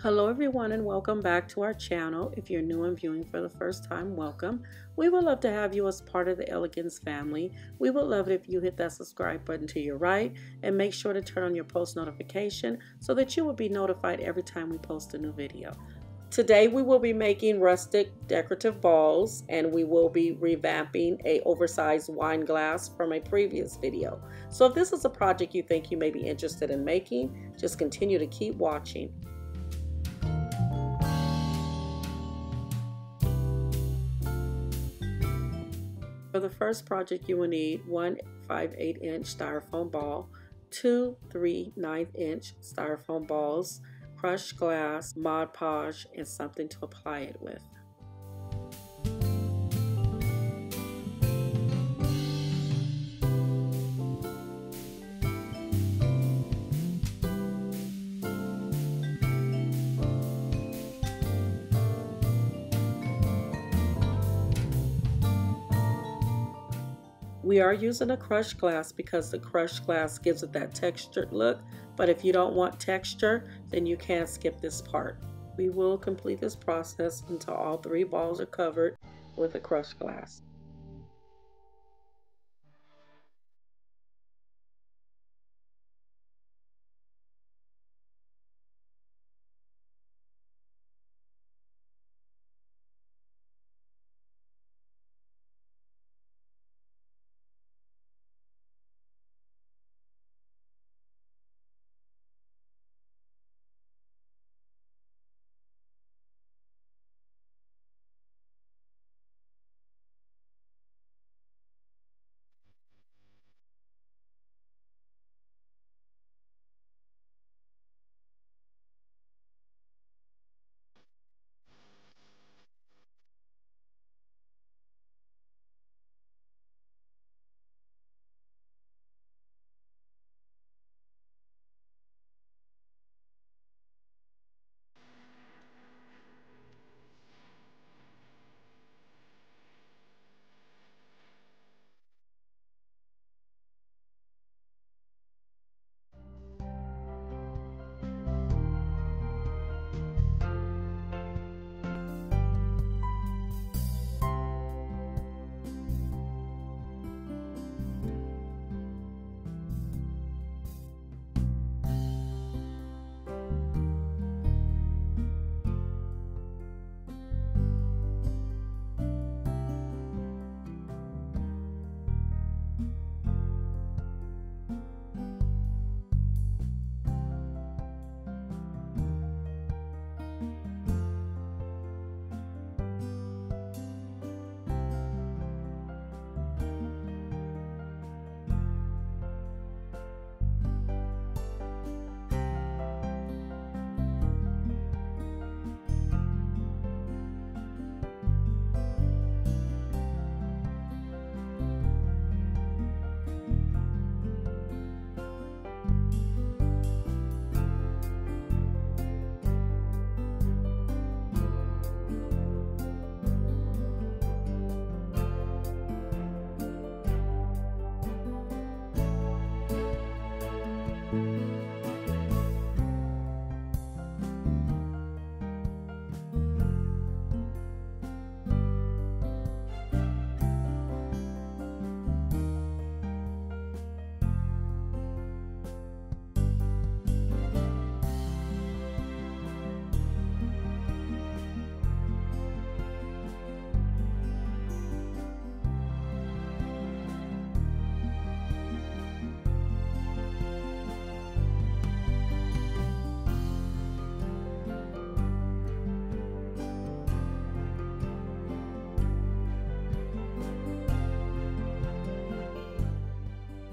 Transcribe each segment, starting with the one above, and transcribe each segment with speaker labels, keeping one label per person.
Speaker 1: Hello everyone and welcome back to our channel. If you're new and viewing for the first time, welcome. We would love to have you as part of the Elegance family. We would love it if you hit that subscribe button to your right and make sure to turn on your post notification so that you will be notified every time we post a new video. Today we will be making rustic decorative balls, and we will be revamping a oversized wine glass from a previous video. So if this is a project you think you may be interested in making, just continue to keep watching. For the first project, you will need one 5/8" styrofoam ball, two 3/9" styrofoam balls, crushed glass, Mod Podge, and something to apply it with. We are using a crushed glass because the crushed glass gives it that textured look, but if you don't want texture, then you can skip this part. We will complete this process until all three balls are covered with a crushed glass.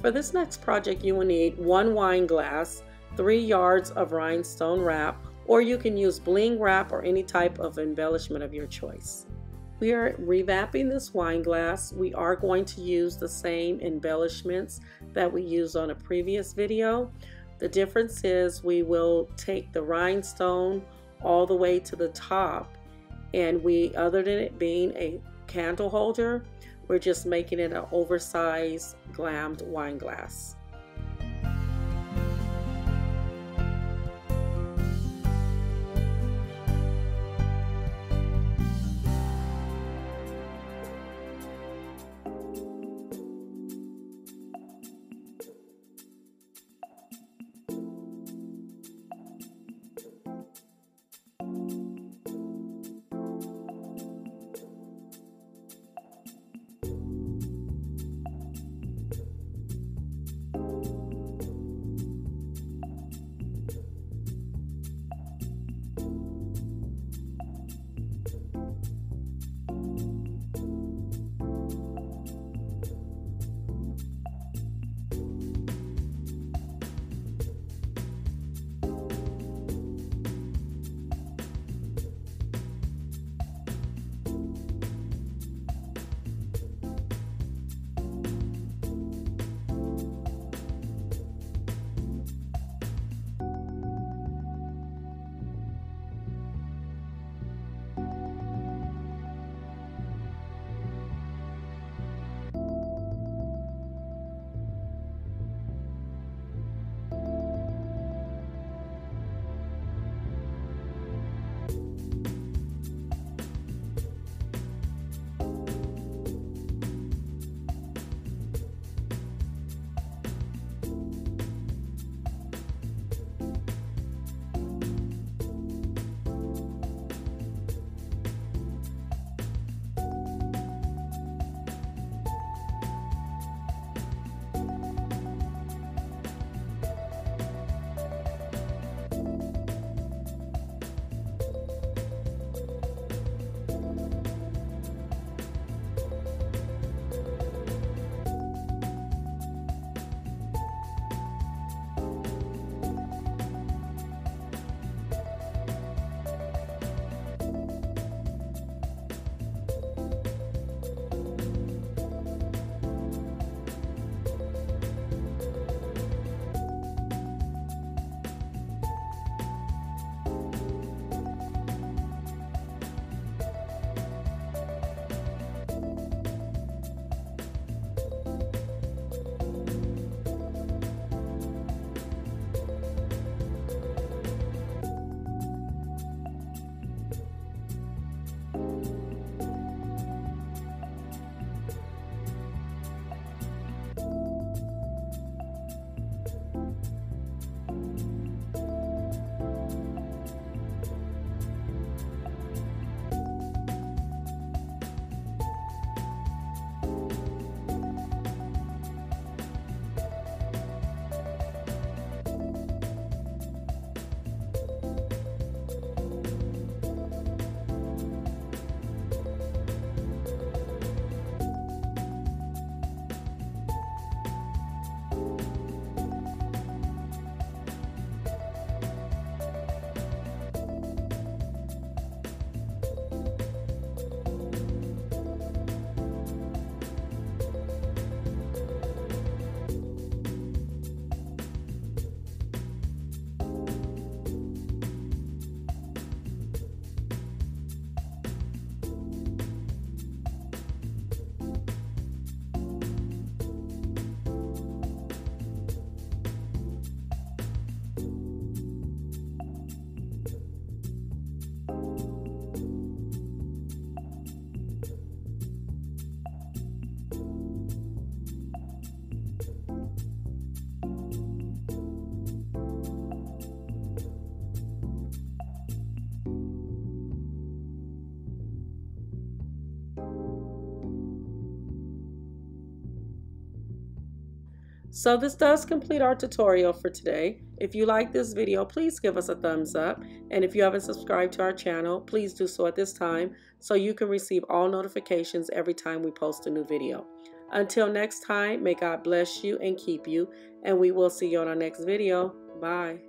Speaker 1: For this next project, you will need one wine glass, 3 yards of rhinestone wrap, or you can use bling wrap or any type of embellishment of your choice. We are revamping this wine glass. We are going to use the same embellishments that we used on a previous video. The difference is we will take the rhinestone all the way to the top, and other than it being a candle holder, we're just making it an oversized glammed wine glass. So this does complete our tutorial for today. If you like this video, please give us a thumbs up. And if you haven't subscribed to our channel, please do so at this time so you can receive all notifications every time we post a new video. Until next time, may God bless you and keep you, and we will see you on our next video. Bye.